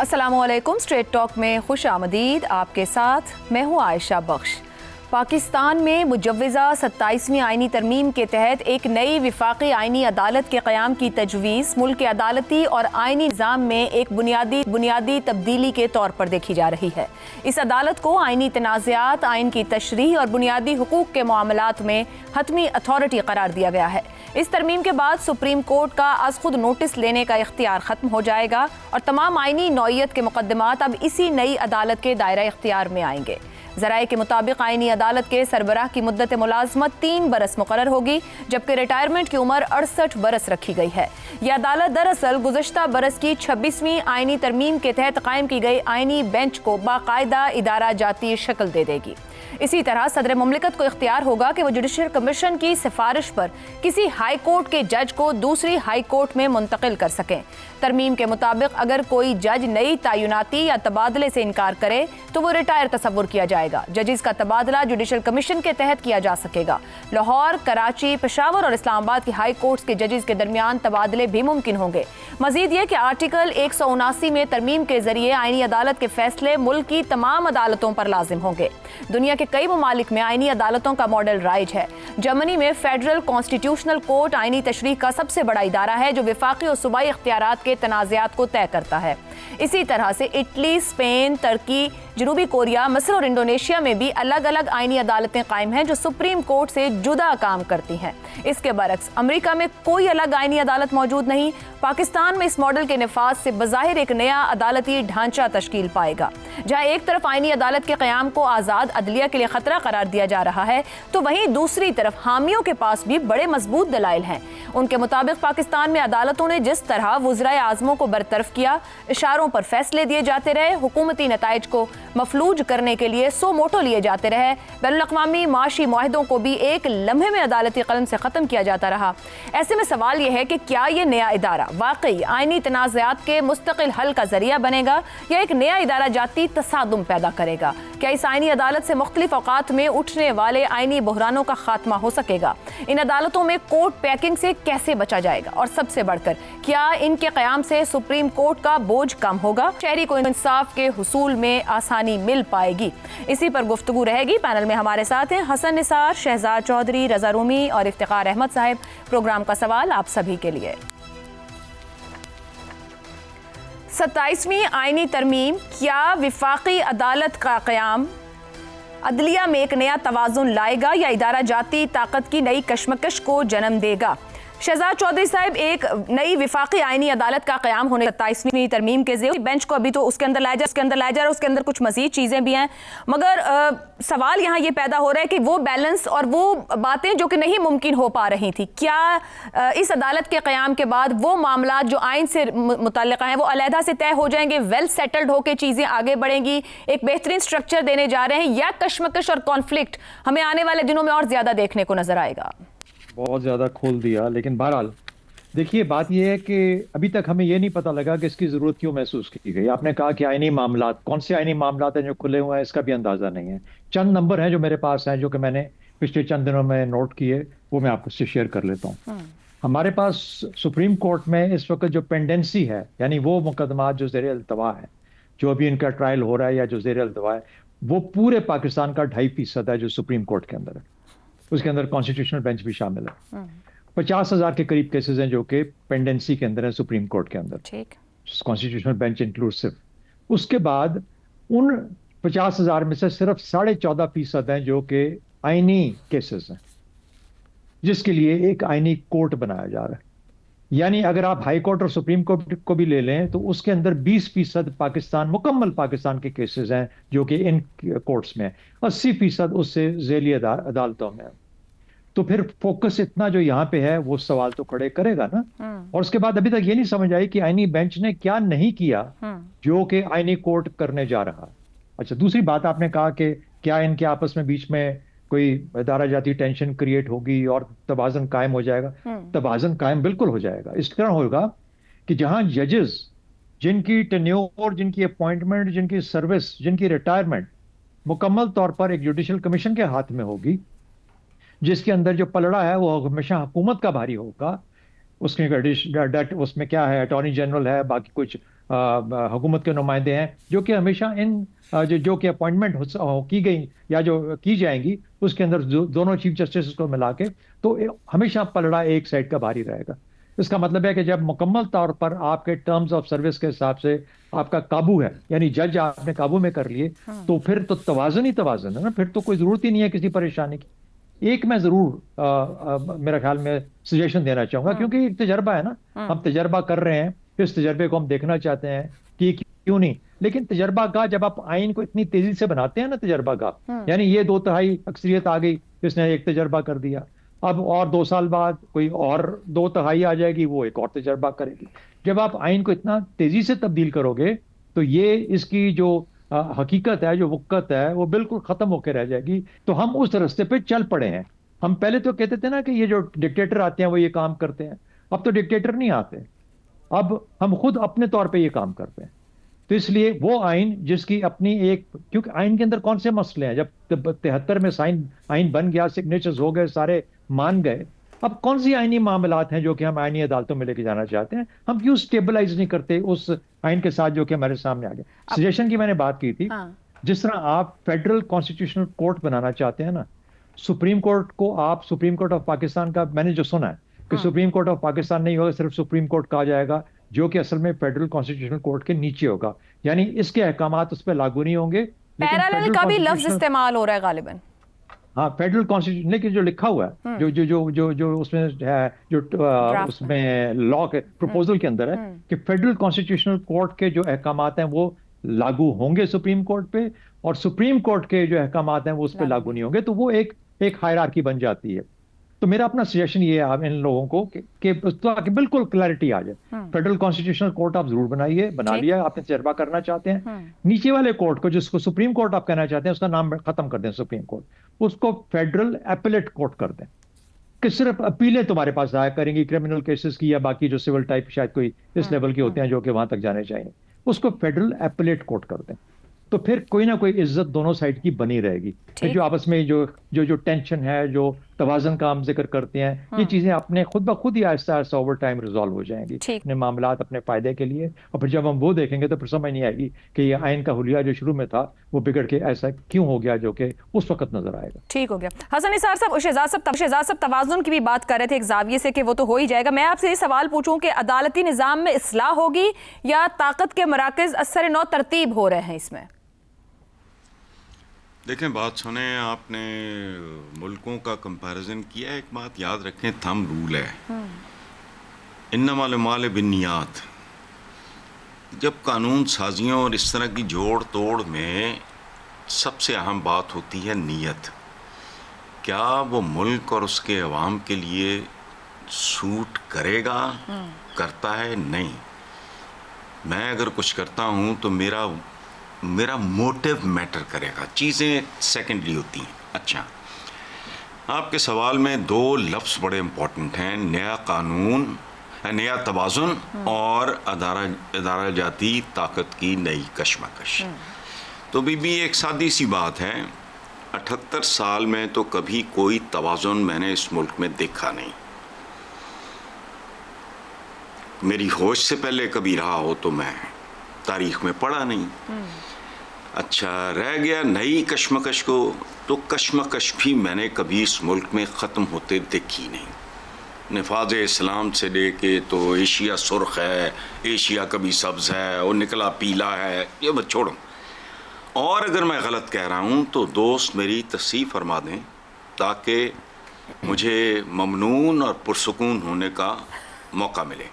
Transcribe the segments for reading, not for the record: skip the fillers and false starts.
अस्सलामुअलैकुम। Straight talk में खुश आमदीद। आपके साथ मैं हूँ आयशा बख्श। पाकिस्तान में मुजव्वज़ा 27वीं आइनी तरमीम के तहत एक नई विफाकी आइनी अदालत के क़याम की तजवीज़ मुल्क के अदालती और आइनी निज़ाम में एक बुनियादी तब्दीली के तौर पर देखी जा रही है। इस अदालत को आइनी तनाज़ात, आइन की तशरीह और बुनियादी हुकूक के मामलात में हतमी अथॉरिटी करार दिया गया है। इस तरमीम के बाद सुप्रीम कोर्ट का आज खुद नोटिस लेने का इख्तियार ख़त्म हो जाएगा और तमाम आइनी नौइयत के मुकदमात अब इसी नई अदालत के दायरा इख्तियार में आएंगे। ज़राए के मुताबिक आइनी अदालत के सरबराह की मुद्दत मुलाजमत 3 बरस मुकर्रर होगी, जबकि रिटायरमेंट की उम्र 68 बरस रखी गई है। यह अदालत दरअसल गुज़श्ता बरस की 26वीं आइनी तरमीम के तहत कायम की गई आइनी बेंच को बाकायदा इदारा जाती शक्ल दे देगी। इसी तरह सदर मुमलिकत को इख्तियार होगा कि वो जुडिशल कमीशन की सिफारिश पर किसी हाई कोर्ट के जज को दूसरी हाई कोर्ट में मुंतकिल कर सकें। तरमीम के मुताबिक अगर कोई जज नई तयनाती या तबादले से इनकार करे तो वो रिटायर तस्वुर किया जाएगा। जजेस का तबादला जुडिशल कमीशन के तहत किया जा सकेगा। लाहौर, कराची, पेशावर और इस्लामाबाद की हाई कोर्ट्स के जजेस के दरमियान तबादले भी मुमकिन होंगे। मजीद ये कि आर्टिकल 179 में तरमीम के जरिए आइनी अदालत के फैसले मुल्क की तमाम अदालतों पर लाजिम होंगे। दुनिया के कई ममालिक में आइनी अदालतों का मॉडल राइज है। जर्मनी में फेडरल कॉन्स्टिट्यूशनल कोर्ट आइनी तशरीह का सबसे बड़ा इदारा है जो विफाकी और सूबाई इख्तियारात के तनाज़ात को तय करता है। इसी तरह से इटली, स्पेन, तुर्की, जनूबी कोरिया, मिस्र और इंडोनेशिया में भी अलग अलग आइनी अदालतें कायम हैं जो सुप्रीम कोर्ट से जुदा काम करती हैं। इसके बरक्स अमेरिका में कोई अलग आइनी अदालत मौजूद नहीं। पाकिस्तान में इस मॉडल के निफाज से बज़ाहिर एक नया अदालती ढांचा तश्कील पाएगा। जहां एक तरफ आइनी अदालत के क़याम को आज़ाद अदलिया के लिए ख़तरा करार दिया जा रहा है, तो वहीं दूसरी तरफ हामियों के पास भी बड़े मजबूत दलाइल हैं। उनके मुताबिक पाकिस्तान में अदालतों ने जिस तरह वुज़राए आज़मों को बरतरफ किया, इशारों पर फैसले दिए जाते रहे, हुकूमती नताइज को मफलूज करने के लिए सो मोटो लिए जाते रहे, बैनुल-अक़वामी माशी मुआहदों को भी एक लम्हे में अदालती कलम से ख़त्म किया जाता रहा। ऐसे में सवाल यह है कि क्या ये नया इदारा वाकई आइनी तनाज़ात के मुस्तकिल हल का जरिया बनेगा या एक नया इदारा जाती तसादुम पैदा करेगा? क्या इस आइनी अदालत से मुख्तलिफ औकात में उठने वाले आइनी बहरानों का खात्मा हो सकेगा? इन अदालतों में कोर्ट पैकिंग से कैसे बचा जाएगा? और सबसे बढ़कर क्या इनके क़याम से सुप्रीम कोर्ट का बोझ कम होगा? शहरी को इंसाफ के हुसूल में आसानी मिल पाएगी? इसी पर गुफ्तगू रहेगी। पैनल में हमारे साथ हैं हसन निसार, शहजाद चौधरी, रजा रूमी और इफ्तिखार अहमद साहब। प्रोग्राम का सवाल आप सभी के लिए। 27वीं आइनी तरमीम क्या विफाकी अदालत का क़याम अदलिया में एक नया तवाज़ुन लाएगा या इदारा जाती ताकत की नई कशमकश को जन्म देगा? शहजाद चौधरी साहब, एक नई विफाकी आइनी अदालत का क़याम होने 27वीं तरमीम के ज़रिए बेंच को अभी तो उसके अंदर लाया जा रहा, उसके अंदर कुछ मज़ीद चीज़ें भी हैं, मगर सवाल यहाँ ये पैदा हो रहा है कि वो बैलेंस और वो बातें जो कि नहीं मुमकिन हो पा रही थी, क्या इस अदालत के क़याम के बाद वो मामला जो आइन से मुतल्लिक़ हैं वो अलहदा से तय हो जाएंगे, वेल सेटल्ड होकर चीज़ें आगे बढ़ेंगी, एक बेहतरीन स्ट्रक्चर देने जा रहे हैं, या कशमकश और कॉन्फ्लिक्ट हमें आने वाले दिनों में और ज़्यादा देखने को नज़र आएगा? बहुत ज़्यादा खोल दिया, लेकिन बहरहाल देखिए, बात यह है कि अभी तक हमें यह नहीं पता लगा कि इसकी ज़रूरत क्यों महसूस की गई। आपने कहा कि आइनी मामलात, कौन से आइनी मामलात हैं जो खुले हुए हैं, इसका भी अंदाज़ा नहीं है। चंद नंबर हैं जो मेरे पास हैं, जो कि मैंने पिछले चंद दिनों में नोट किए, वो मैं आपसे शेयर कर लेता हूँ। हमारे पास सुप्रीम कोर्ट में इस वक्त जो पेंडेंसी है, यानी वो मुकदमात जो ज़ेर अल्तवा है, जो अभी इनका ट्रायल हो रहा है या जो ज़ेर अल्तवा है, वो पूरे पाकिस्तान का 2.5% है जो सुप्रीम कोर्ट के अंदर है। उसके अंदर कॉन्स्टिट्यूशनल बेंच भी शामिल है। 50,000 के करीब केसेस हैं जो कि पेंडेंसी के अंदर है सुप्रीम कोर्ट के अंदर, कॉन्स्टिट्यूशनल बेंच इंक्लूसिव। उसके बाद उन 50,000 में से सिर्फ 14.5% हैं जो कि आइनी केसेस हैं, जिसके लिए एक आइनी कोर्ट बनाया जा रहा है। यानी अगर आप हाई कोर्ट और सुप्रीम कोर्ट को भी ले लें तो उसके अंदर 20% पाकिस्तान, मुकम्मल पाकिस्तान के केसेस हैं जो कि इन कोर्ट्स में है, 80% उससे ज़ेली अदालतों में है। तो फिर फोकस इतना जो यहाँ पे है वो सवाल तो खड़े करेगा ना। और उसके बाद अभी तक ये नहीं समझ आई कि आइनी बेंच ने क्या नहीं किया जो कि आइनी कोर्ट करने जा रहा। अच्छा, दूसरी बात आपने कहा कि क्या इनके आपस में बीच में कोई इदारा जाती टेंशन क्रिएट होगी और तवाज़ुन कायम हो जाएगा? तवाज़ुन कायम बिल्कुल हो जाएगा। इस तरह होगा कि जहां जजेस जिनकी टेन्योर, जिनकी अपॉइंटमेंट, जिनकी सर्विस, जिनकी रिटायरमेंट मुकम्मल तौर पर एक जुडिशल कमीशन के हाथ में होगी, जिसके अंदर जो पलड़ा है वो हमेशा हुकूमत का भारी होगा। उसमें क्या है, अटॉर्नी जनरल है, बाकी कुछ हुकूमत के नुमाइंदे हैं जो कि हमेशा इन जो कि अपॉइंटमेंट की गई या जो की जाएंगी उसके अंदर दोनों चीफ जस्टिस को मिला के, तो हमेशा पलड़ा एक साइड का भारी रहेगा। इसका मतलब है कि जब मुकम्मल तौर पर आपके टर्म्स ऑफ सर्विस के हिसाब से आपका काबू है, यानी जज आपने काबू में कर लिए, तो फिर तो तवाज़ुन ही तवाज़ुन है ना, फिर तो कोई ज़रूरत ही नहीं है किसी परेशानी की। एक मैं ज़रूर मेरा ख्याल में सजेशन देना चाहूँगा, क्योंकि एक तजर्बा है ना, हम तजर्बा कर रहे हैं, इस तजर्बे को हम देखना चाहते हैं कि क्यों नहीं। लेकिन तजर्बा का जब आप आइन को इतनी तेजी से बनाते हैं ना, तजर्बा का यानी ये 2/3 अक्सरियत आ गई, इसने एक तजर्बा कर दिया, अब और 2 साल बाद कोई और 2/3 आ जाएगी, वो एक और तजर्बा करेगी। जब आप आइन को इतना तेजी से तब्दील करोगे तो ये इसकी जो हकीकत है, जो वक़्त है, वो बिल्कुल खत्म होकर रह जाएगी। तो हम उस रास्ते पे चल पड़े हैं। हम पहले तो कहते थे ना कि ये जो डिक्टेटर आते हैं वो ये काम करते हैं, अब तो डिक्टेटर नहीं आते, अब हम खुद अपने तौर पे ये काम करते हैं। तो इसलिए वो आइन जिसकी अपनी एक, क्योंकि आइन के अंदर कौन से मसले हैं, जब 73 में आइन बन गया, सिग्नेचर्स हो गए, सारे मान गए, अब कौन सी आइनी मामलात हैं जो कि हम आइनी अदालतों में लेके जाना चाहते हैं? हम क्यों स्टेबलाइज नहीं करते उस आइन के साथ जो कि हमारे सामने आ गया? सजेशन की मैंने बात की थी, जिस तरह आप फेडरल कॉन्स्टिट्यूशनल कोर्ट बनाना चाहते हैं ना, सुप्रीम कोर्ट को आप सुप्रीम कोर्ट ऑफ पाकिस्तान का, मैंने जो सुना है कि सुप्रीम कोर्ट ऑफ पाकिस्तान नहीं होगा, सिर्फ सुप्रीम कोर्ट कहा जाएगा, जो कि असल में फेडरल कॉन्स्टिट्यूशनल कोर्ट के नीचे होगा, यानी इसके अहकामात उस पर लागू नहीं होंगे। पैरेलल का भी लफ्ज इस्तेमाल हो रहा है गालिबन। हाँ, फेडरल कॉन्स्टिट्यूशन, लेकिन जो लिखा हुआ है, जो जो जो जो जो उसमें है, जो उसमें लॉ के प्रपोजल के अंदर है कि फेडरल कॉन्स्टिट्यूशनल कोर्ट के जो अहकामात हैं वो लागू होंगे सुप्रीम कोर्ट पे, और सुप्रीम कोर्ट के जो अहकामात हैं वो उस पर लागू नहीं होंगे। तो वो एक हायरार्की बन जाती है। तो मेरा अपना सजेशन ये है इन लोगों को कि बिल्कुल क्लैरिटी आ जाए। फेडरल कॉन्स्टिट्यूशनल कोर्ट आप जरूर बना लिया, आपने तजर्बा करना चाहते हैं, नीचे वाले कोर्ट को, जिसको सुप्रीम कोर्ट आप कहना चाहते हैं, उसका नाम खत्म कर दें सुप्रीम कोर्ट, उसको फेडरल एपेलेट कोर्ट कर दें, कि सिर्फ अपीलें तुम्हारे पास आया करेंगी क्रिमिनल केसेस की, या बाकी जो सिविल टाइप शायद कोई इस लेवल के होते हैं जो कि वहां तक जाने चाहिए, उसको फेडरल एपेलेट कोर्ट कर दें। तो फिर कोई ना कोई इज्जत दोनों साइड की बनी रहेगी। जो आपस में जो टेंशन है, जो तवाज़न का हम जिक्र करते हैं, ये चीजें अपने खुद ब खुद ही Aahista Aahista over time resolve हो जाएंगी अपने मामलात, अपने फायदे के लिए। और फिर जब हम वो देखेंगे तो फिर समझ नहीं आएगी कि ये आइन का हुलिया जो शुरू में था वो बिगड़ के ऐसा क्यों हो गया, जो कि उस वक्त नजर आएगा। ठीक हो गया। हसन निसार साहब, शहजाद साहब तवाज़ुन की भी बात कर रहे थे एक जाविये से कि वो तो हो ही जाएगा। मैं आपसे ये सवाल पूछूं कि अदालती निज़ाम में इस्लाह होगी या ताकत के मराकज़ असर नौ तरतीब हो रहे हैं इसमें? देखें, बात सुने, आपने मुल्कों का कंपैरिजन किया, एक बात याद रखें, थंब रूल है, इन्नमल अमाल बिन्नियात। जब कानून साजियों और इस तरह की जोड़ तोड़ में सबसे अहम बात होती है नीयत। क्या वो मुल्क और उसके अवाम के लिए सूट करेगा, करता है? नहीं। मैं अगर कुछ करता हूँ तो मेरा मोटिव मैटर करेगा, चीज़ें सेकेंडरी होती हैं। अच्छा, आपके सवाल में 2 लफ्ज़ बड़े इम्पोर्टेंट हैं, नया कानून, नया तवाज़ुन और अदारा जाती ताकत की नई कशमकश। तो भी एक सादी सी बात है, 78 साल में तो कभी कोई तवाज़ुन मैंने इस मुल्क में देखा नहीं। मेरी होश से पहले कभी रहा हो तो मैं तारीख में पढ़ा नहीं। अच्छा, रह गया नई कशमकश को, तो कशमकश भी मैंने कभी इस मुल्क में ख़त्म होते देखी नहीं। निफाज इस्लाम से लेके तो एशिया सुर्ख है, एशिया कभी सब्ज़ है, और निकला पीला है, ये मत छोड़ो। और अगर मैं गलत कह रहा हूँ तो दोस्त मेरी तस्सीह फरमा दें, ताकि मुझे ममनून और पुरसुकून होने का मौका मिले।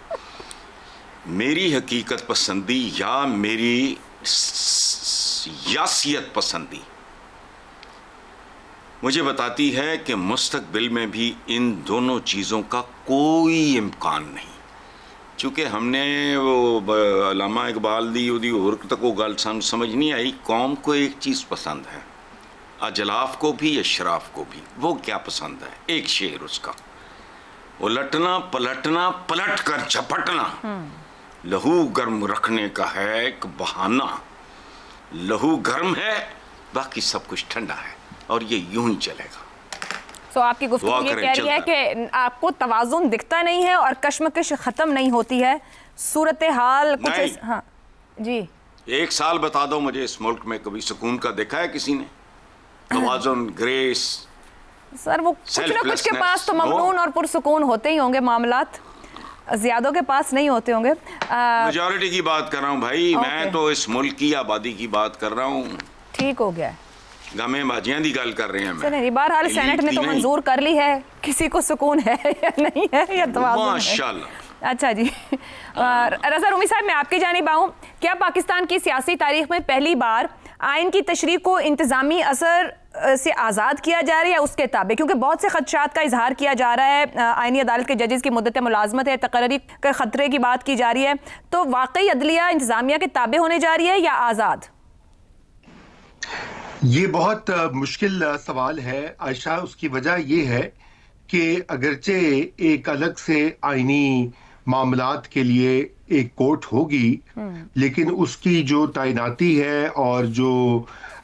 मेरी हकीकत पसंदी या मेरी यासियत पसंदी मुझे बताती है कि मुस्तकबिल में भी इन दोनों चीज़ों का कोई इम्कान नहीं। चूँकि हमने वो अल्लामा इकबाल दी उदी और तक वो गल समझ नहीं आई। कौम को एक चीज़ पसंद है, अजलाफ को भी अशराफ को भी। वो क्या पसंद है? एक शेर उसका, उलटना पलटना, पलट कर झपटना, लहू गर्म रखने का है एक बहाना। लहू गर्म है, बाकी सब कुछ ठंडा है, और ये यूं ही चलेगा। तो आपकी गुफ्तगू ये कह रही है कि आपको तवाज़ुन दिखता नहीं है और कशमकश ख़त्म नहीं होती है, सूरत हाल कुछ नहीं, हाँ। जी। 1 साल बता दो मुझे, इस मुल्क में कभी सुकून का देखा है किसी ने? तवाज़ुन, ग्रेस। सर वो कुछ ना कुछ के पास तो ममनून और पुरसुकून होते ही होंगे मामलात, ज्यादा के पास नहीं होते होंगे। मेजॉरिटी की बात कर रहा हूँ भाई, मैं तो इस मुल्क की आबादी की बात कर रहा हूँ। ठीक हो गया, गमे बाजियां दी गल कर रहे हैं। नहीं, बहरहाल सेनेट ने तो मंजूर कर ली है, किसी को सुकून है या नहीं है या तवाज़ुन है। माशाल्लाह। अच्छा जी, रज़ा रूमी साहब मैं आपकी जानिब आऊँ, क्या पाकिस्तान की सियासी तारीख में पहली बार आइन की तशरीह को इंतजामी असर से आज़ाद किया जा रहा है या उसके ताबे? क्योंकि बहुत से खदशात का इजहार किया जा रहा है, आइनी अदालत के जजेस की मुद्दत मुलाजमत है, तकर्री के ख़तरे की बात की जा रही है, तो वाकई अदलिया इंतजामिया के ताबे होने जा रही है या आज़ाद? ये बहुत मुश्किल सवाल है आयशा। उसकी वजह ये है कि अगरचे एक अलग से आइनी मामलात के लिए एक कोर्ट होगी, लेकिन उसकी जो तैनाती है और जो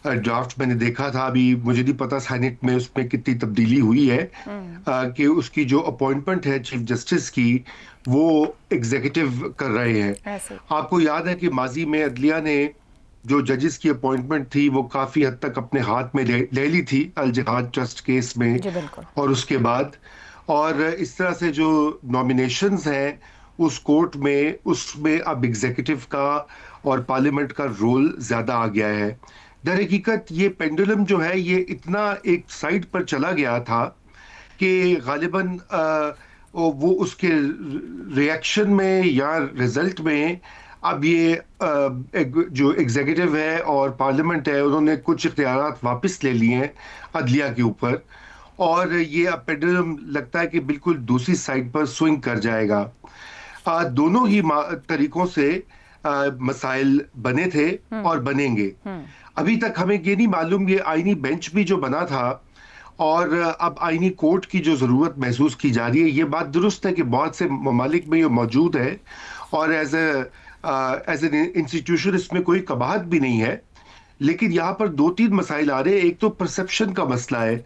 ड्राफ्ट मैंने देखा था, अभी मुझे नहीं पता सेनेट में उसमें कितनी तब्दीली हुई है, कि उसकी जो अपॉइंटमेंट है चीफ जस्टिस की वो एग्जीक्यूटिव कर रहे हैं। आपको याद है कि माजी में अदलिया ने जो जजेस की अपॉइंटमेंट थी वो काफी हद तक अपने हाथ में ले ली थी अल जिहाद ट्रस्ट केस में, और उसके बाद और इस तरह से जो नॉमिनेशंस हैं उस कोर्ट में, उसमें अब एग्जीक्यूटिव का और पार्लियामेंट का रोल ज्यादा आ गया है। दर हकीकत ये पेंडुलम जो है ये इतना एक साइड पर चला गया था कि गालिबन वो उसके रिएक्शन में या रिजल्ट में अब ये जो एग्जीक्यूटिव है और पार्लियामेंट है उन्होंने कुछ इख्तियारात वापस ले लिए हैं अदलिया के ऊपर, और ये अब पेंडुलम लगता है कि बिल्कुल दूसरी साइड पर स्विंग कर जाएगा। दोनों ही तरीकों से मसाइल बने थे और बनेंगे। अभी तक हमें ये नहीं मालूम ये आईनी बेंच भी जो बना था और अब आईनी कोर्ट की जो ज़रूरत महसूस की जा रही है, ये बात दुरुस्त है कि बहुत से ममालिक में ये मौजूद है और एज एन इंस्टीट्यूशन इसमें कोई कबाहत भी नहीं है, लेकिन यहाँ पर 2-3 मसाइल आ रहे हैं। एक तो परसेप्शन का मसला है।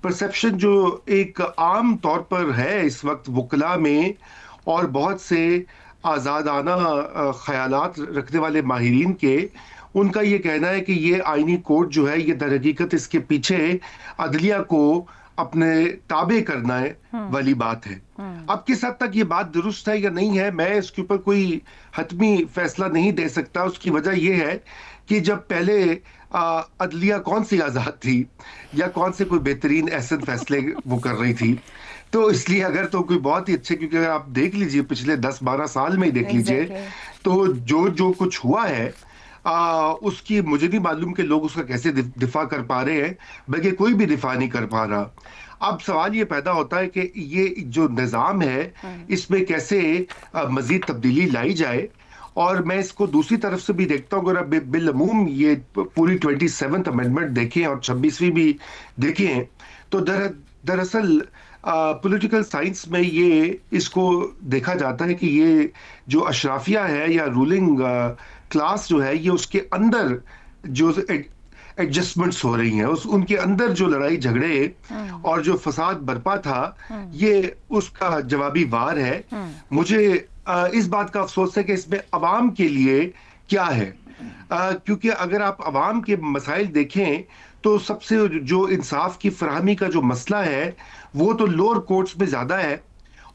परसेप्शन जो एक आम तौर पर है इस वक्त वकला में और बहुत से आज़ादाना ख्यालात रखने वाले माहिरीन के, उनका ये कहना है कि ये आईनी कोर्ट जो है ये दर हकीकत इसके पीछे अदलिया को अपने ताबे करना है वाली बात है। अब किस हद तक ये बात दुरुस्त है या नहीं है, मैं इसके ऊपर कोई हतमी फैसला नहीं दे सकता। उसकी वजह यह है कि जब पहले अदलिया कौन सी आज़ाद थी या कौन से कोई बेहतरीन ऐसे फैसले वो कर रही थी, तो इसलिए अगर तो कोई बहुत ही अच्छे, क्योंकि अगर आप देख लीजिए पिछले 10-12 साल में ही देख लीजिए तो जो कुछ हुआ है उसकी मुझे नहीं मालूम कि लोग उसका कैसे दिफा कर पा रहे हैं, बल्कि कोई भी दिफा नहीं कर पा रहा। अब सवाल ये पैदा होता है कि ये जो निज़ाम है इसमें कैसे मजीद तब्दीली लाई जाए। और मैं इसको दूसरी तरफ से भी देखता हूँ, अगर बिलअमूम ये पूरी 27th अमेंडमेंट देखें और 26वीं भी देखें तो दरअसल पॉलिटिकल साइंस में ये इसको देखा जाता है कि ये जो अशराफिया है या रूलिंग क्लास जो है ये उसके अंदर जो एडजस्टमेंट्स हो रही हैं, उनके अंदर जो लड़ाई झगड़े और जो फसाद बरपा था ये उसका जवाबी वार है। मुझे इस बात का अफसोस है कि इसमें अवाम के लिए क्या है, क्योंकि अगर आप अवाम के मसाइल देखें तो सबसे जो इंसाफ की फराहमी का जो मसला है वो तो लोअर कोर्ट्स में ज्यादा है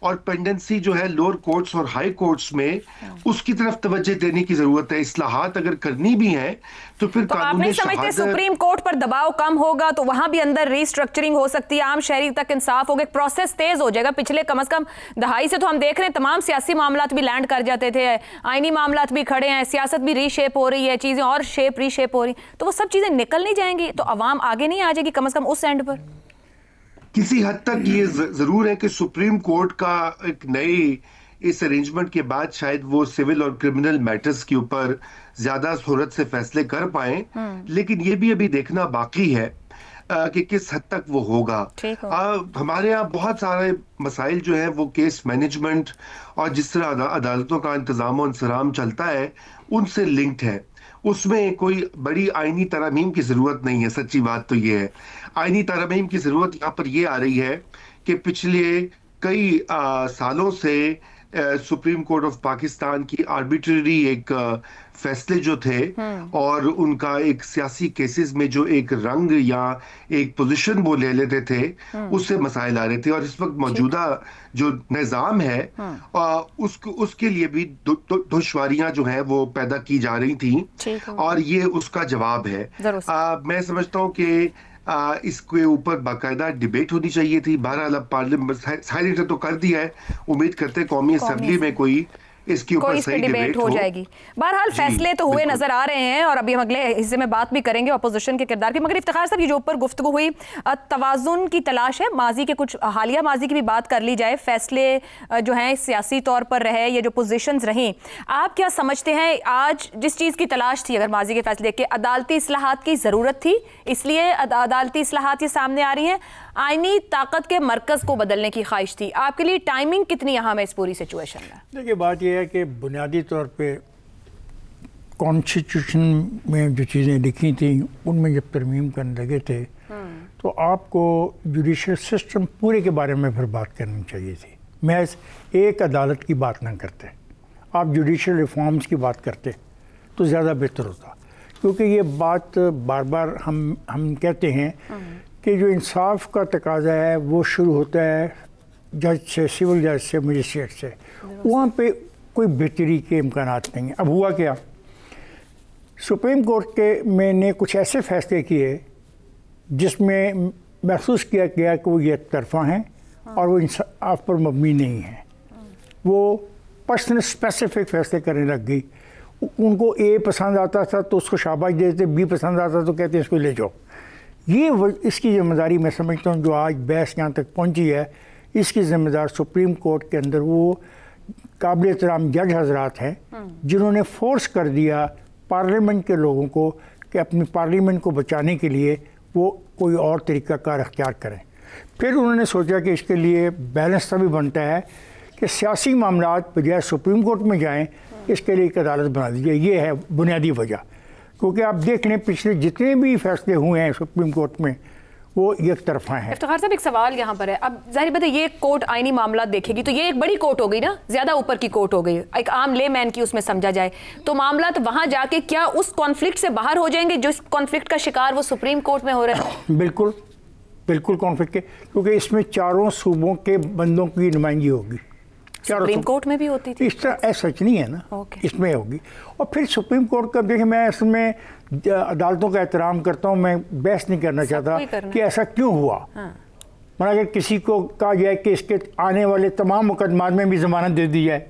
और पेंडेंसी जो है लोअर कोर्ट्स और हाई कोर्ट्स में, उसकी तरफ तवज्जो देने की जरूरत है। इस्लाहात अगर करनी भी है तो फिर तो आप नहीं समझते सुप्रीम कोर्ट पर दबाव कम होगा तो वहां भी अंदर रीस्ट्रक्चरिंग हो सकती है, आम शहरी तक इंसाफ होगा, प्रोसेस तेज हो जाएगा। पिछले कम से कम दहाई से तो हम देख रहे हैं तमाम सियासी मामलात भी लैंड कर जाते थे, आईनी मामलात भी खड़े हैं, सियासत भी रीशेप हो रही है, चीजें और रीशेप हो रही, तो वो सब चीजें निकल नहीं जाएंगी तो अवाम आगे नहीं आ जाएगी कम से कम उस एंड पर। किसी हद तक ये जरूर है कि सुप्रीम कोर्ट का एक नए इस अरेंजमेंट के बाद शायद वो सिविल और क्रिमिनल मैटर्स के ऊपर ज्यादा शोहरत से फैसले कर पाए, लेकिन ये भी अभी देखना बाकी है कि किस हद तक वो होगा। हमारे यहाँ बहुत सारे मसाइल जो है वो केस मैनेजमेंट और जिस तरह अदालतों का इंतजाम और इंसराम चलता है उनसे लिंक्ड है, उसमें कोई बड़ी आईनी तरमीम की जरूरत नहीं है। सच्ची बात तो ये है, आईनी तरमीम की जरूरत यहाँ पर ये आ रही है कि पिछले कई सालों से सुप्रीम कोर्ट ऑफ पाकिस्तान की आर्बिट्ररी एक फैसले जो थे और उनका एक सियासी केसेस में जो एक रंग या एक पोजीशन वो ले लेते थे, उससे मसाइल आ रहे थे। और इस वक्त मौजूदा जो निज़ाम है उसके लिए भी दुश्वारियां जो है वो पैदा की जा रही थी और ये उसका जवाब है। मैं समझता हूँ कि इसके ऊपर बाकायदा डिबेट होनी चाहिए थी। बहरहाल अब पार्लियामेंट साइलेंट तो कर दिया है, उम्मीद करते कौमी असेंबली में कोई इसके ऊपर सही डिबेट हो जाएगी। बहरहाल फैसले तो हुए नजर आ रहे हैं और अभी हम अगले हिस्से में बात भी करेंगे अपोजिशन के किरदार की। मगर इफ्तिखार साहब, ये जो ऊपर गुफ्तगू हुई तवाजुन की तलाश है, माजी के कुछ हालिया माजी की भी बात कर ली जाए, फैसले जो हैं सियासी तौर पर रहे, ये जो पोजीशंस रहीं, आप क्या समझते हैं आज जिस चीज़ की तलाश थी, अगर माजी के फैसले देख के अदालती इस्लाहात की ज़रूरत थी इसलिए अदालती इस्लाहात ये सामने आ रही हैं, आईनी ताकत के मरकज़ को बदलने की ख्वाहिश थी, आपके लिए टाइमिंग कितनी अहम है इस पूरी सिचुएशन में? देखिए, बात यह है कि बुनियादी तौर पे कॉन्स्टिट्यूशन में जो चीज़ें लिखी थी उनमें जब तरमीम करने लगे थे तो आपको जुडिशल सिस्टम पूरे के बारे में फिर बात करनी चाहिए थी। महज एक अदालत की बात ना करते, आप जुडिशल रिफॉर्म्स की बात करते तो ज़्यादा बेहतर होता, क्योंकि ये बात बार बार हम कहते हैं कि जो इंसाफ का तकाजा है वो शुरू होता है जज से, सिविल जज से, मजिस्ट्रेट से, वहाँ पे कोई बेहतरी के इम्कानात नहीं है। अब हुआ क्या, सुप्रीम कोर्ट के मैंने कुछ ऐसे फैसले किए जिसमें महसूस किया गया कि वो ये तरफा हैं और वो इंसाफ पर मबनी नहीं है। वो पर्सनल स्पेसिफिक फैसले करने लग गई। उनको ए पसंद आता था तो उसको शाबाश देते, बी पसंद आता तो कहते इसको ले जाओ। ये इसकी जिम्मेदारी मैं समझता हूँ जो आज बहस यहाँ तक पहुँची है, इसकी जिम्मेदार सुप्रीम कोर्ट के अंदर वो काबिल एहतराम जज हजरात हैं जिन्होंने फोर्स कर दिया पार्लियामेंट के लोगों को कि अपनी पार्लियामेंट को बचाने के लिए वो कोई और तरीक़ाकार अख्तियार करें। फिर उन्होंने सोचा कि इसके लिए बैलेंस तभी बनता है कि सियासी मामलात बजाय सुप्रीम कोर्ट में जाएं, इसके लिए एक अदालत बना दीजिए। ये है बुनियादी वजह, क्योंकि आप देख लें पिछले जितने भी फैसले हुए हैं सुप्रीम कोर्ट में वो एक तरफा है। इफ्तिखार साहब, एक सवाल यहाँ पर है, अब जाहिर बात है ये कोर्ट आईनी मामला देखेगी तो ये एक बड़ी कोर्ट हो गई ना, ज्यादा ऊपर की कोर्ट हो गई, एक आम लेमैन की उसमें समझा जाए तो मामला तो वहां जाके क्या उस कॉन्फ्लिक्ट से बाहर हो जाएंगे जो इस कॉन्फ्लिक्ट का शिकार वो सुप्रीम कोर्ट में हो रहे हैं? बिल्कुल बिल्कुल कॉन्फ्लिक्ट के, क्योंकि इसमें चारों सूबों के बंदों की नुमाइंदगी होगी। सुप्रीम कोर्ट में भी होती थी, इस तरह सच नहीं है ना, इसमें होगी। और फिर सुप्रीम कोर्ट का देखिए, मैं इसमें अदालतों का एहतराम करता हूँ, मैं बहस नहीं करना चाहता कि ऐसा क्यों हुआ। मतलब अगर किसी को कहा जाए कि इसके आने वाले तमाम मुकदमात में भी ज़मानत दे दी जाए,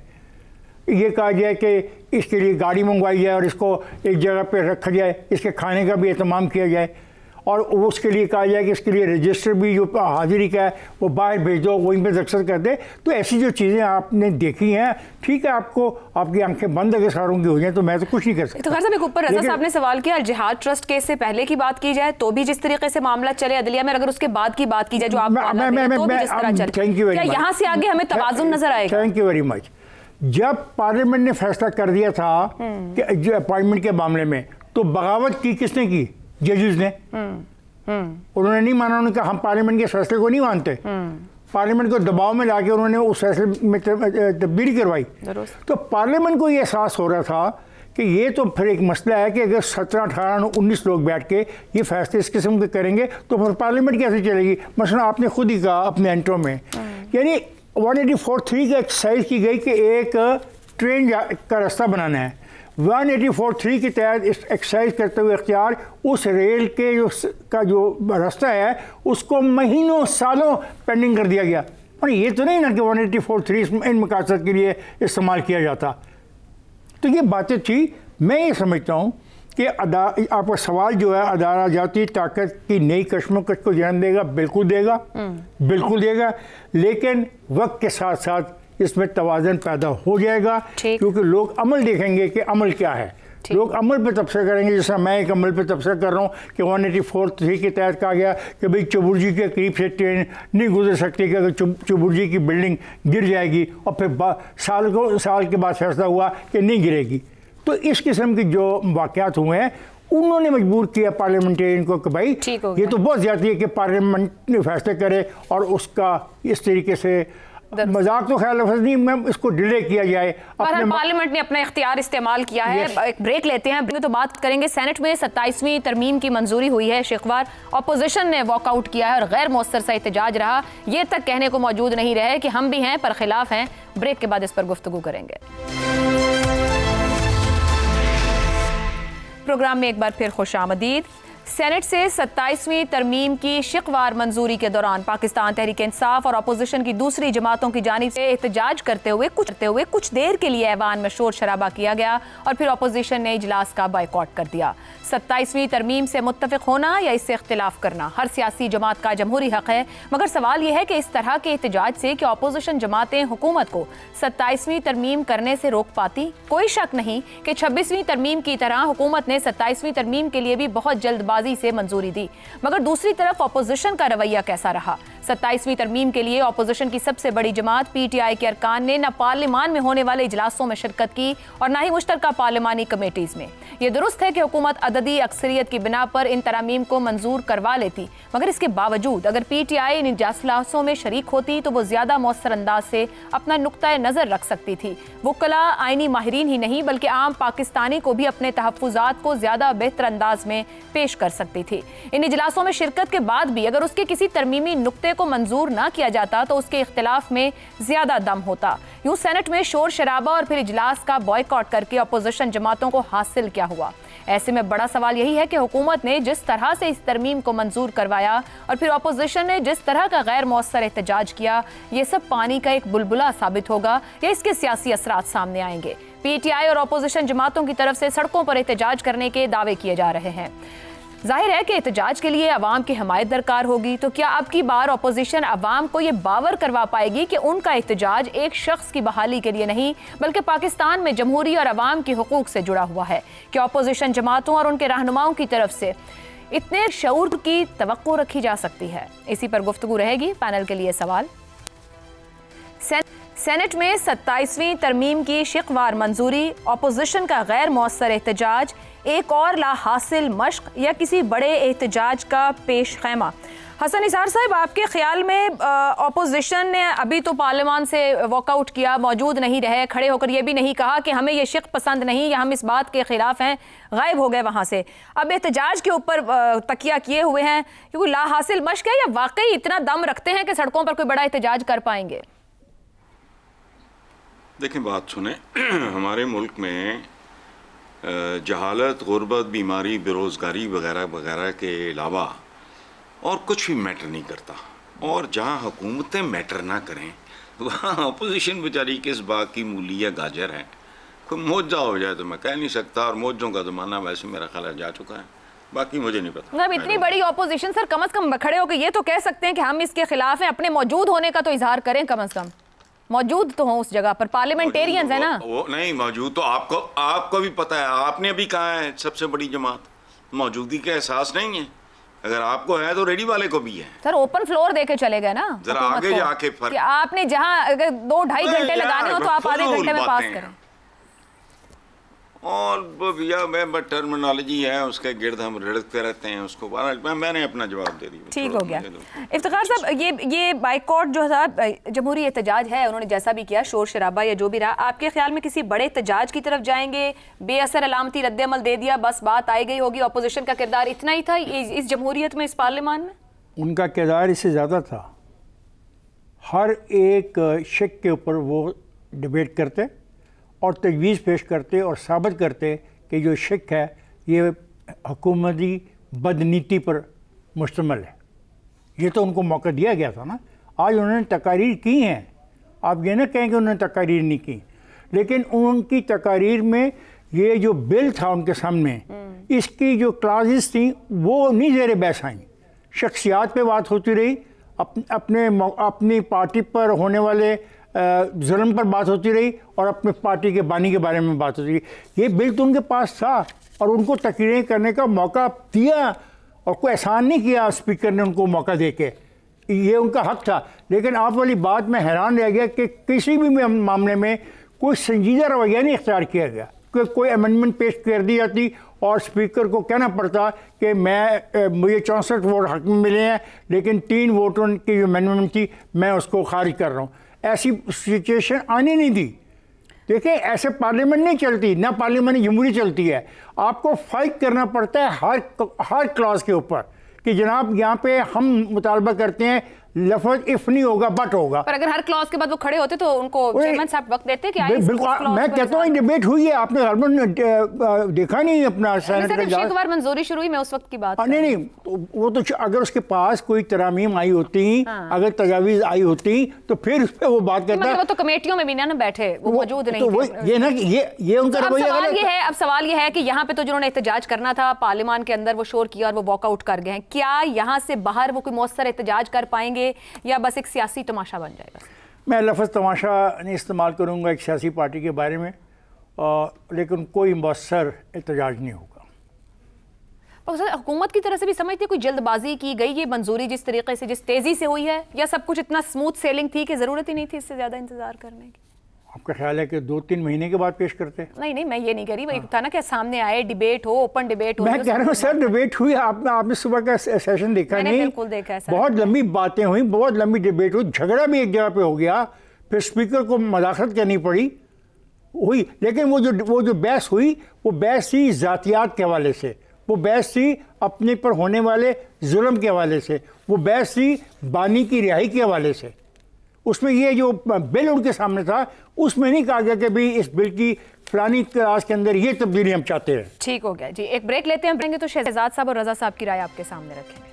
ये कहा जाए कि इसके लिए गाड़ी मंगवाई जाए और इसको एक जगह पर रखा जाए, इसके खाने का भी एहतमाम किया जाए और उसके लिए कहा जाए कि इसके लिए रजिस्टर भी जो हाजिरी का है वो बाहर भेज दो, वहीं पे दस्तखत कर दे, तो ऐसी जो चीज़ें आपने देखी हैं, ठीक है, आपको आपकी आंखें बंद अगर सारों की हो जाए तो मैं तो कुछ नहीं कर सकता। तो खैर साहब, एक ऊपर रजा साहब ने सवाल किया, जिहाद ट्रस्ट केस से पहले की बात की जाए तो भी जिस तरीके से मामला चले अदलिया में, अगर उसके बाद की बात की जाए जो आप यहाँ से आगे हमें तवाजुन नजर आएगा? Thank you very much. जब पार्लियामेंट ने फैसला कर दिया था कि जो अपॉइंटमेंट के मामले में, तो बगावत की किसने की? जजेस ने। उन्होंने नहीं माना, उन्होंने कहा हम पार्लियामेंट के फैसले को नहीं मानते। पार्लियामेंट को दबाव में लाके उन्होंने उस फैसले में तब्दीली करवाई। तो पार्लियामेंट को ये एहसास हो रहा था कि ये तो फिर एक मसला है कि अगर 17, 18, 19 लोग बैठ के ये फैसले इस किस्म के करेंगे तो फिर पार्लियामेंट कैसे चलेगी। मसलन आपने खुद ही कहा अपने एंट्रो में, यानी 184(3) का एक्सरसाइज की गई कि एक ट्रेन का रास्ता बनाना है। 184(3) के तहत इस एक्सरसाइज करते हुए अख्तियार उस रेल के जो रास्ता है उसको महीनों सालों पेंडिंग कर दिया गया। और ये तो नहीं ना कि 184(3) इन मकासद के लिए इस्तेमाल किया जाता। तो ये बातें थी। मैं ये समझता हूँ कि आपका सवाल जो है अदालत जाती ताकत की नई कशमकश को जन्म देगा, बिल्कुल देगा, बिल्कुल देगा, लेकिन वक्त के साथ साथ इसमें तवाज़न पैदा हो जाएगा, क्योंकि लोग अमल देखेंगे कि अमल क्या है। लोग अमल पे तबसरा करेंगे, जैसा मैं एक अमल पे तबसरा कर रहा हूँ कि 184(3) के तहत कहा गया कि भाई चबुर्जी के करीब से ट्रेन नहीं गुजर सकती कि अगर चबुर्जी की बिल्डिंग गिर जाएगी, और फिर साल के बाद फैसला हुआ कि नहीं गिरेगी। तो इस किस्म के जो वाक़यात हुए हैं उन्होंने मजबूर किया पार्लियामेंटेरियन को कि भाई ये तो बहुत ज़्यादा है कि पार्लियामेंट फैसले करे और उसका इस तरीके से मजाक तो ख्याल नहीं, मैम इसको डिले किया जाए। पार्लियामेंट ने अपना इख्तियार इस्तेमाल किया है। एक ब्रेक लेते हैं तो बात करेंगे। सेनेट में 27वीं तरमीम की मंजूरी हुई है शेखवार। अपोजिशन ने वॉकआउट किया है और गैर मौसर सा एहतजाज रहा। ये तक कहने को मौजूद नहीं रहे कि हम भी हैं पर खिलाफ हैं। ब्रेक के बाद इस पर गुफ्तगू करेंगे। प्रोग्राम में एक बार फिर खुशामदीद। सेनेट से 27वीं तरमीम की शिकवार मंजूरी के दौरान पाकिस्तान तहरीक इंसाफ और अपोजिशन की दूसरी जमातों की जानिब से एहतजाज करते हुए कुछ देर के लिए ऐवान में शोर शराबा किया गया और फिर अपोजिशन ने इजलास का बायकॉट कर दिया। 27वीं तरमीम से मुत्तफिक होना या इससे इख्तिलाफ करना हर सियासी जमात का जमहूरी हक है, मगर सवाल यह है कि इस तरह के एहतजाज से क्या अपोजिशन जमातें हुकूमत को 27वीं तरमीम करने से रोक पाती? कोई शक नहीं कि 26वीं तरमीम की तरह हुकूमत ने 27वीं तरमीम के लिए भी बहुत जल्दबाजी से मंजूरी दी, मगर दूसरी तरफ अपोजिशन का रवैया कैसा रहा? 27वीं तरमीम के लिए अपोजिशन की सबसे बड़ी जमात PTI के अरकान ने न पार्लियामान में होने वाले इजलासों में शिरकत की और न ही मुश्तरका पार्लिमानी कमेटीज में। यह दुरुस्त है कि हुकूमत अददी अक्सरियत की बिना पर इन तरमीम को मंजूर करवा लेती, मगर इसके बावजूद अगर PTI इन इजलासों में शरीक होती तो वो ज्यादा मौसर अंदाज से अपना नुक्ता नजर रख सकती थी। वुकला आईनी माहिरीन ही नहीं बल्कि आम पाकिस्तानी को भी अपने तहफ्फुजात को ज्यादा बेहतर अंदाज में पेश कर सकती थी। इन इजलासों में शिरकत के बाद भी अगर उसके किसी तरमीमी नुक्ते को मंजूर ना किया जाता तो उसके इख्तिलाफ में ज्यादा दम होता। यूं सेनेट में शोर शराबा और फिर इजलास का बॉयकॉट करके अपोजिशन जमातों को हासिल क्या हुआ? ऐसे में बड़ा सवाल यही है कि हुकूमत ने जिस तरह से इस तरमीम को मंजूर करवाया और फिर अपोजिशन ने जिस तरह का गैर मौसर एहतजाज किया, ये सब पानी का एक बुलबुला साबित होगा या इसके सियासी असरात सामने आएंगे? PTI और अपोजिशन जमातों की तरफ से सड़कों पर एहतजाज करने के दावे किए जा रहे हैं। जाहिर है कि एहतजाज के लिए अवाम की हमायत दरकार होगी, तो क्या अब की बार अपोजिशन अवाम को ये बावर करवा पाएगी कि उनका एहतजाज एक शख्स की बहाली के लिए नहीं बल्कि पाकिस्तान में जमहूरी और अवाम के हुकूक से जुड़ा हुआ है? क्या अपोजिशन जमातों और उनके रहनुमाओं की तरफ से इतने शऊर की तवक्को रखी जा सकती है? इसी पर गुफ्तगू रहेगी। पैनल के लिए सवाल। सेनेट में 27वीं तरमीम की शिकवार मंजूरी, अपोजिशन का गैर मौसर एहतजाज, एक और ला हासिल मश्क या किसी बड़े एहतजाज का पेश खैमा? हसन निसार साहब, आपके ख्याल में अपोजिशन ने अभी तो पार्लियामान से वॉकआउट किया, मौजूद नहीं रहे, खड़े होकर यह भी नहीं कहा कि हमें ये शिक पसंद नहीं या हम इस बात के खिलाफ हैं, गायब हो गए वहाँ से। अब एहतजाज के ऊपर तकिया किए हुए हैं, क्योंकि ला हासिल मश्क है या वाकई इतना दम रखते हैं कि सड़कों पर कोई बड़ा एहतजाज कर पाएंगे? देखें, बात सुने। हमारे मुल्क में जहालत, गुर्बत, बीमारी, बेरोज़गारी वगैरह वगैरह के अलावा और कुछ भी मैटर नहीं करता। और जहाँ हुकूमतें मैटर ना करें वहाँ अपोजिशन बेचारी किस बाग की मूली या गाजर है। कोई मोजा हो जाए तो मैं कह नहीं सकता, और मोजों का ज़माना वैसे मेरा ख्याल जा चुका है, बाकी मुझे नहीं पता। मतलब इतनी बड़ी अपोजिशन सर, कम से कम खड़े होकर ये तो कह सकते हैं कि हम इसके खिलाफ हैं, अपने मौजूद होने का तो इजहार करें, कम से कम मौजूद तो हो उस जगह पर। पार्लियामेंटेरियंस है ना वो नहीं मौजूद, तो आपको भी पता है, आपने भी कहा है सबसे बड़ी जमात, मौजूदगी का एहसास नहीं है। अगर आपको है तो रेडी वाले को भी है। सर ओपन फ्लोर देके चले गए ना, जरा आगे जाके फर्क, आपने जहां अगर 2-2.5 घंटे लगाने हो तो आप आधे घंटे में पास करें। और भैया मैं टर्मिनोलॉजी है उसके गिर्द हम रिड़कते रहते हैं, उसको मैंने अपना जवाब दे दिया। ठीक हो गया। इफ्तिखार साहब, ये बाइकॉट जो था जमहूरी एहतजाज है, उन्होंने जैसा भी किया, शोर शराबा या जो भी रहा, आपके ख्याल में किसी बड़े एहतजाज की तरफ जाएंगे? बेअसर अलामती रद्द-ए-अमल दे दिया, बस बात आई गई होगी, अपोजिशन का किरदार इतना ही था इस जमहूरियत में, इस पार्लियामान में? उनका किरदार इससे ज़्यादा था। हर एक शिक के ऊपर वो डिबेट करते और तजवीज़ पेश करते और साबित करते कि जो शिक है ये हुकूमती बदनीति पर मुश्तमिल है। ये तो उनको मौका दिया गया था ना। आज उन्होंने तकारीर की हैं, आप ये ना कहें कि उन्होंने तकारीर नहीं की, लेकिन उनकी तकारीर में ये जो बिल था उनके सामने, इसकी जो क्लासेस थी वो नहीं ज़ेर बहस आई। शख्सियात पे बात होती रही, अपनी पार्टी पर होने वाले जुल्म पर बात होती रही और अपने पार्टी के बानी के बारे में बात होती रही। ये बिल तो उनके पास था और उनको तकरीरें करने का मौका दिया और कोई एहसान नहीं किया स्पीकर ने उनको मौका दे के, ये उनका हक था। लेकिन आप वाली बात में हैरान रह गया कि किसी भी मामले में कोई संजीदा रवैया नहीं इख्तियार किया गया, कि कोई अमेंडमेंट पेश कर दी जाती और स्पीकर को कहना पड़ता कि मुझे 64 वोट हक में मिले हैं लेकिन 3 वोटों की जो अमेंडमेंट थी मैं उसको खारिज कर रहा हूँ। ऐसी सिचुएशन आने नहीं दी। देखिए ऐसे पार्लियामेंट नहीं चलती, ना पार्लियामेंट जमहूरी चलती है। आपको फाइट करना पड़ता है हर क्लॉज के ऊपर कि जनाब यहाँ पे हम मुतालबा करते हैं लफ्ज इफ नहीं होगा बट होगा। पर अगर हर क्लॉज के बाद वो खड़े होते तो उनको चेयरमैन साहब वक्त देते कि बिल्कुल, मैं कहता हूँ डिबेट हुई है, आपने हरमन देखा नहीं अपना सेनेट का एक बार मंजूरी शुरू हुई, मैं उस वक्त की बात नहीं वो तो अगर उसके पास कोई तरामीम आई होती, अगर तजावीज आई होती तो फिर उस पर वो बात करता। वो तो कमेटियों में भी ना बैठे, वो मौजूद नहीं थे। ये ना ये उनका रवैया है। अब सवाल ये है कि यहाँ पे तो जिन्होंने एहतजाज करना था पार्लियामान के अंदर वो शोर किया और वो वॉकआउट कर गए हैं, क्या यहाँ से बाहर वो कोई मौसर एहतजाज कर पाएंगे या बस एक सियासी तमाशा बन जाएगा? मैं लफ्ज़ तमाशा नहीं इस्तेमाल करूंगा एक सियासी पार्टी के बारे में, लेकिन कोई मौसर एहतजाज नहीं होगा। हुकूमत की तरफ से भी समझते कोई जल्दबाजी की गई ये मंजूरी जिस तरीके से जिस तेजी से हुई है, या सब कुछ इतना स्मूथ सेलिंग थी कि जरूरत ही नहीं थी इससे ज्यादा इंतजार करने की? आपका ख्याल है कि 2-3 महीने के बाद पेश करते? नहीं, मैं ये नहीं कह रही, वही था ना कि सामने आए, डिबेट हो, ओपन डिबेट हो। मैं कह रहा हूँ सर डिबेट हुई, आपने सुबह का सेशन देखा नहीं? बिल्कुल देखा है सर। बहुत लंबी बातें हुई, बहुत लंबी डिबेट हुई, झगड़ा भी एक जगह पे हो गया, फिर स्पीकर को मदाखलत करनी पड़ी हुई। लेकिन वो जो बहस हुई वो बहस थी ज़ातियात के हवाले से, वो बहस थी अपने पर होने वाले जुल्म के हवाले से, वो बहस थी बानी की रिहाई के हवाले से। उसमें ये जो बिल उनके सामने था उसमें नहीं कहा गया कि भाई इस बिल की फलानी क्लास के अंदर ये तब्दीली हम चाहते हैं। ठीक हो गया जी, एक ब्रेक लेते हैं, बढ़ेंगे तो शहजाद साहब और रजा साहब की राय आपके सामने रखेंगे।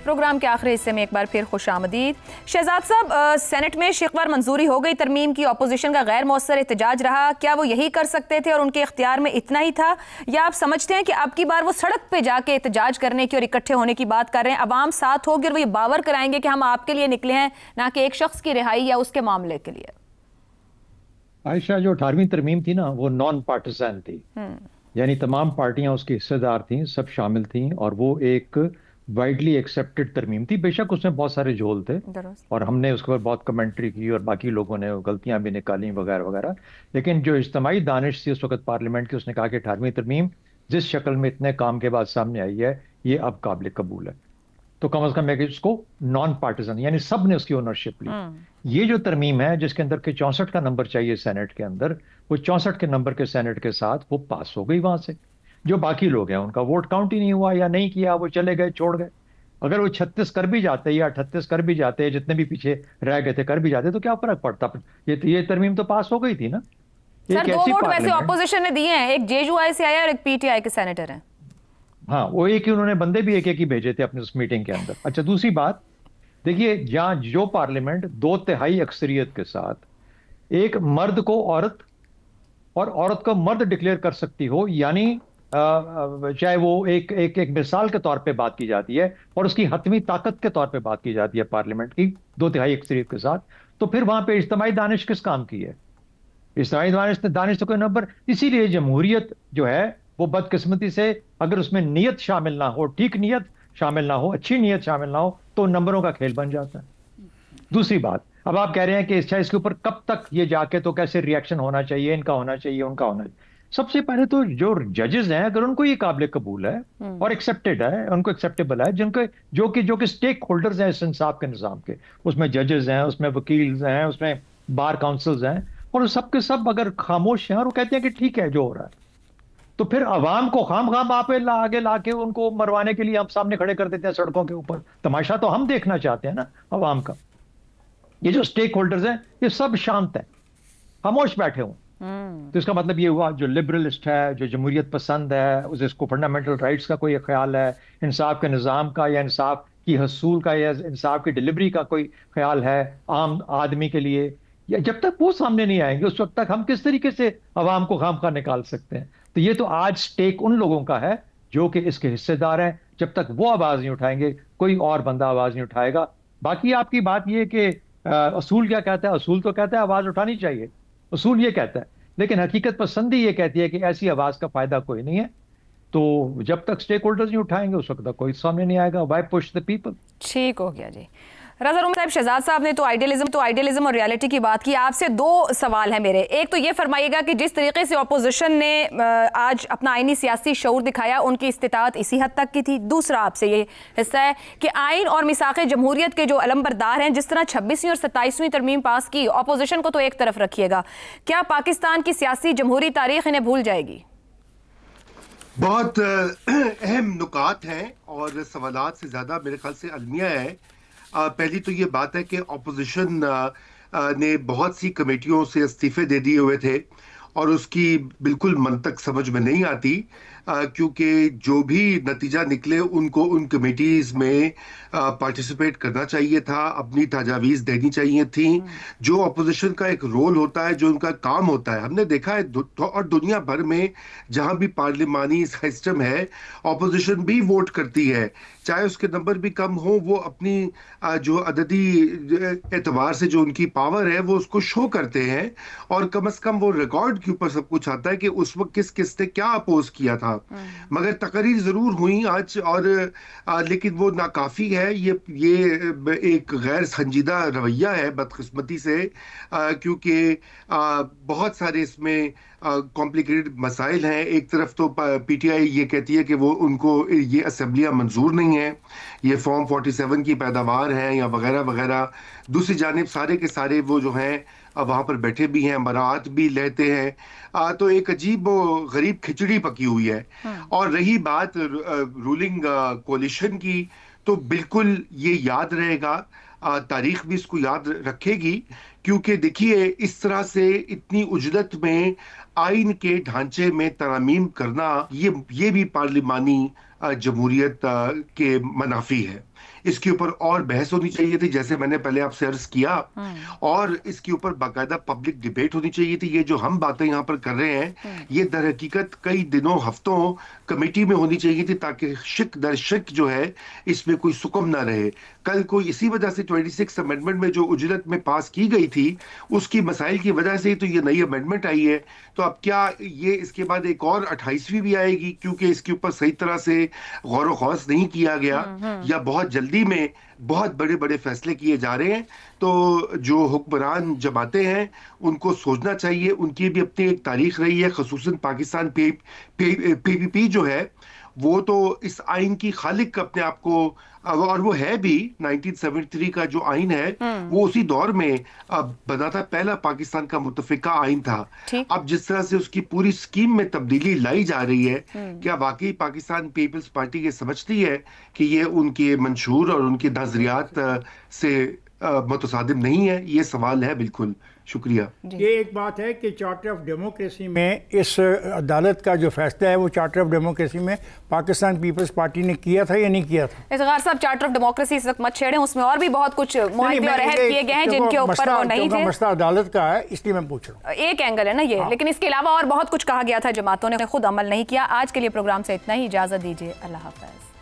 प्रोग्राम के आखिरी हिस्से में एक बार फिर खुश आमदीद। शहजाद साहब, सेनेट में शिकवार मंजूरी हो गई तरमीम की, अपोजिशन का गैर मौसर एहतजाज रहा, क्या वो यही कर सकते थे और उनके इख्तियार में इतना ही था, या आप समझते हैं कि अब की बार वो सड़क पे जाके एहतजाज करने की और इकट्ठे होने की बात कर रहे हैं, अवाम साथ होगी और वो ये बावर कराएंगे कि हम आपके लिए निकले हैं, ना कि एक शख्स की रिहाई या उसके मामले के लिए? आयशा, जो 18वीं तरमीम थी ना वो नॉन पार्टिसान थी, यानी तमाम पार्टियां उसकी हिस्सेदार थी, सब शामिल थी, और वो एक वाइडली एक्सेप्टेड तरमीम थी। बेशक उसमें बहुत सारे झोल थे और हमने उसके ऊपर बहुत कमेंट्री की और बाकी लोगों ने गलतियां भी निकाली वगैरह वगैरह, लेकिन जो इज्तिमाई दानिश थी उस वक्त पार्लियामेंट की, उसने कहा कि 18वीं तरमीम जिस शक्ल में इतने काम के बाद सामने आई है ये अब काबिल कबूल है, तो कम अज कम इसको नॉन पार्टिजन यानी सब ने उसकी ओनरशिप ली। ये जो तरमीम है जिसके अंदर के 64 का नंबर चाहिए सेनेट के अंदर, वो 64 के नंबर के सेनेट के साथ वो पास हो गई। वहां से जो बाकी लोग हैं उनका वोट काउंट ही नहीं हुआ या नहीं किया, वो चले गए, छोड़ गए। अगर वो 36 कर भी जाते या 38 कर भी जाते, जितने भी पीछे रह गए थे कर भी जाते, तो क्या फर्क पड़ता? ये तरमीम तो पास हो गई थी ना। सर, 2 वोट वैसे ऑपोजिशन ने दिए हैं, एक जेयूआई से आया और एक पीटीआई के सेनेटर हैं। हाँ, वो एक ही उन्होंने बंदे भी एक ही भेजे थे अपनी उस मीटिंग के अंदर। अच्छा, दूसरी बात देखिए, जहां जो पार्लियामेंट 2/3 अक्सरियत के साथ एक मर्द को औरत और औरत को मर्द डिक्लेयर कर सकती हो, यानी चाहे वो एक मिसाल के तौर पे बात की जाती है और उसकी हतमी ताकत के तौर पे बात की जाती है पार्लियामेंट की 2/3 अक्सरियत के साथ, तो फिर वहां पे इज्तिमाई दानिश किस काम की है? इज्तिमाई दानिश तो कोई नंबर। इसीलिए जमहूरियत जो है वो बदकिस्मती से अगर उसमें नीयत शामिल ना हो, ठीक नीयत शामिल ना हो, अच्छी नीयत शामिल ना हो, तो नंबरों का खेल बन जाता है। दूसरी बात, अब आप कह रहे हैं कि इसके ऊपर कब तक ये जाके, तो कैसे रिएक्शन होना चाहिए, इनका होना चाहिए, उनका होना चाहिए। सबसे पहले तो जो जजेस हैं, अगर उनको ये काबिल कबूल है और एक्सेप्टेड है, उनको एक्सेप्टेबल है, जिनके जो कि स्टेक होल्डर्स हैं इस इंसाफ के निज़ाम के, उसमें जजेस हैं, उसमें वकील हैं, उसमें बार काउंसिल्स हैं, और वो सब के सब अगर खामोश हैं और वो कहते हैं कि ठीक है जो हो रहा है, तो फिर अवाम को खाम आप आगे लाके उनको मरवाने के लिए हम सामने खड़े कर देते हैं सड़कों के ऊपर। तमाशा तो हम देखना चाहते हैं ना अवाम का। ये जो स्टेक होल्डर्स हैं ये सब शांत है, खामोश बैठे हों, तो इसका मतलब ये हुआ जो लिबरलिस्ट है, जो जमहूरियत पसंद है, उसको फंडामेंटल राइट्स का कोई ख्याल है, इंसाफ के निज़ाम का या इंसाफ की हसूल का या इंसाफ की डिलीवरी का कोई ख्याल है आम आदमी के लिए, या जब तक वो सामने नहीं आएंगे उस वक्त तक हम किस तरीके से अवाम को खामखा निकाल सकते हैं? तो ये तो आज स्टेक उन लोगों का है जो कि इसके हिस्सेदार हैं। जब तक वो आवाज नहीं उठाएंगे कोई और बंदा आवाज नहीं उठाएगा। बाकी आपकी बात ये कि असूल क्या कहता है? असूल तो कहता है आवाज उठानी चाहिए, असूल ये कहता है, लेकिन हकीकत पसंदी ये कहती है कि ऐसी आवाज का फायदा कोई नहीं है। तो जब तक स्टेक होल्डर्स नहीं उठाएंगे उस वक्त तक कोई सामने नहीं आएगा। Why push the people. ठीक हो गया जी। रज़ा रूमी साहब, शहजाद साहब ने तो आइडियलिज्म और रियलिटी की बात की। आपसे दो सवाल है मेरे। एक तो ये फरमाइएगा कि जिस तरीके से अपोजिशन ने आज अपना आईनी सियासी शऊर दिखाया, उनकी इस्तिताअत इसी हद तक की थी। दूसरा आपसे ये हिस्सा है कि आइन और मिसाक़े जमहूरियत के जो अलमबरदार हैं, जिस तरह 26वीं और 27वीं तरमीम पास की, अपोजिशन को तो एक तरफ रखिएगा, क्या पाकिस्तान की सियासी जमहूरी तारीख इन्हें भूल जाएगी? बहुत अहम नुकात हैं और सवालात से ज़्यादा मेरे ख्याल से अलमिया है। पहली तो ये बात है कि अपोजिशन ने बहुत सी कमेटियों से इस्तीफे दे दिए हुए थे और उसकी बिल्कुल मंतक समझ में नहीं आती, क्योंकि जो भी नतीजा निकले उनको उन कमेटीज में पार्टिसिपेट करना चाहिए था, अपनी तजावीज़ देनी चाहिए थी। जो अपोजिशन का एक रोल होता है, जो उनका काम होता है, हमने देखा है और दुनिया भर में जहां भी पार्लिमानी सिस्टम है, अपोजिशन भी वोट करती है, चाहे उसके नंबर भी कम हो, वो अपनी जो अददी एतबार से जो उनकी पावर है वो उसको शो करते हैं और कम से कम वो रिकॉर्ड के ऊपर सब कुछ आता है कि उस वक्त किस किस ने क्या अपोज किया था। मगर तकरीर जरूर हुई आज और लेकिन वो नाकाफी है। ये एक गैर संजीदा रवैया है बदकिस्मती से, क्योंकि बहुत सारे इसमें कॉम्प्लिकेटेड मसाइल हैं। एक तरफ तो पीटीआई ये कहती है कि वो उनको ये असेंबलियां मंजूर नहीं है, ये फॉर्म 47 की पैदावार है या वगैरह वगैरह। दूसरी जानिब सारे के सारे वो जो हैं वहाँ पर बैठे भी हैं, बरात भी लेते हैं, तो एक अजीब गरीब खिचड़ी पकी हुई है। और रही बात रूलिंग कोलिशन की, तो बिल्कुल ये याद रहेगा, तारीख भी इसको याद रखेगी, क्योंकि देखिए इस तरह से इतनी उजलत में आइन के ढांचे में तरमीम करना ये भी पार्लिमानी जमहूरियत के मनाफी है। इसके ऊपर और बहस होनी चाहिए थी, जैसे मैंने पहले आपसे अर्ज किया, और इसके ऊपर बाकायदा पब्लिक डिबेट होनी चाहिए थी। ये जो हम बातें यहाँ पर कर रहे हैं, ये दर हकीकत कई दिनों हफ्तों कमेटी में होनी चाहिए थी, ताकि शिक दर शिक जो है इसमें कोई सुकम ना रहे। कल को इसी वजह से 26 अमेंडमेंट में जो उजलत में पास की गई थी, उसकी मसाइल की वजह से ही तो ये नई अमेंडमेंट आई है। तो अब क्या ये इसके बाद एक और 28वीं भी आएगी, क्योंकि इसके ऊपर सही तरह से गौर व खौस नहीं किया गया, या बहुत जल्दी में बहुत बड़े बड़े फैसले किए जा रहे हैं। तो जो हुक्मरान जमाते हैं उनको सोचना चाहिए, उनकी भी अपनी एक तारीख रही है, खसूसन पाकिस्तान पीपीपी जो है वो तो इस आइन की खालिक अपने आप को, और वो है भी 1973 का जो आइन है वो उसी दौर में बना था, पहला पाकिस्तान का मुतफिका आइन था। अब जिस तरह से उसकी पूरी स्कीम में तब्दीली लाई जा रही है, क्या वाकई पाकिस्तान पीपल्स पार्टी ये समझती है कि ये उनके मंशूर और उनके नजरियात से मुतसादिम नहीं है? ये सवाल है। बिल्कुल शुक्रिया। ये एक बात है कि चार्टर ऑफ डेमोक्रेसी में इस अदालत का जो फैसला है वो चार्टर ऑफ डेमोक्रेसी में पाकिस्तान पीपल्स पार्टी ने किया था या नहीं किया था? इसगार साहब, चार्टर ऑफ डेमोक्रेसी इस वक्त मत छेड़ें, उसमें और भी बहुत कुछ मुआहदे और अहद किए गए हैं जिनके ऊपर वो नहीं थे। मसला अदालत का है, इसलिए मैं पूछ रहा हूँ। एक एंगल है ना ये, लेकिन इसके अलावा और बहुत कुछ कहा गया था, जमातों ने खुद अमल नहीं किया। आज के लिए प्रोग्राम से इतना ही, इजाजत दीजिए, अल्लाह हाफ़िज़।